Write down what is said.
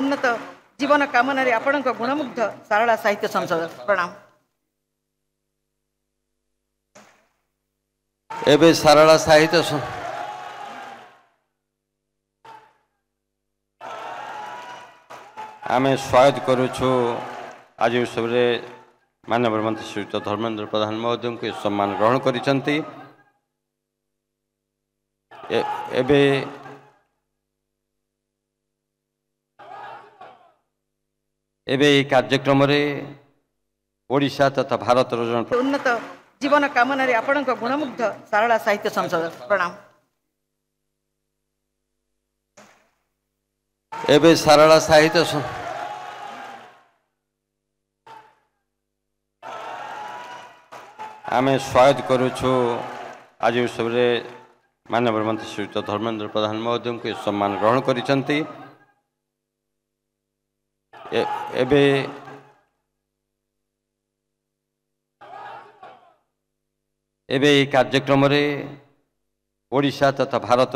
उन्नत जीवन कामना आपण गुणमुग्ध सारला साहित्य संसद प्रणाम। एबे सारला साहित्य आम स्वागत करुछु आज उत्सव माननीय मंत्री श्रीयुक्त धर्मेंद्र प्रधान महोदय को सम्मान ग्रहण करिसंती। एबे कार्यक्रम ओडिशा तथा भारत उन्नत जीवन कामना आपण गुणमुग्ध सारला साहित्य संसद प्रणाम। एबे सारला साहित्य आम स्वागत करुछु आज उत्सव माननीय मंत्री श्रीयुक्त धर्मेंद्र प्रधान महोदय को सम्मान ग्रहण करिसंती। एबे कार्यक्रम ओडिशा तथा भारत